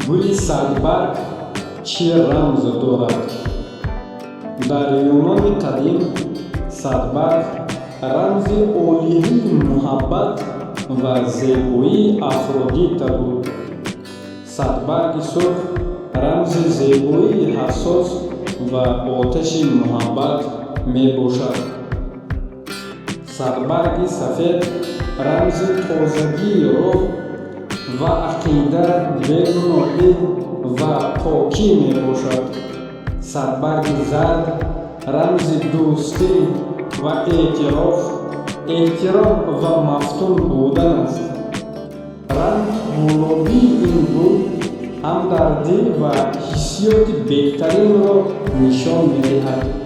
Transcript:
گولی سادبرگ چه رمز دارد؟ در یونان قدیم سادبرگ رمز الوهی محبت و زیبایی افرودیت بود. سادبرگ سرخ رمز زیبایی حساس و آتش محبت می باشد. سادبرگ سفید رمز تازگی روح و عقیده بین‌المللی و پاکی می باشد. سادبرگ زرد رمز دوستی و احترام و مفتون بودن است. رنگ گلابی این گل همدردی و حسیات بهترین را نشان می دهد.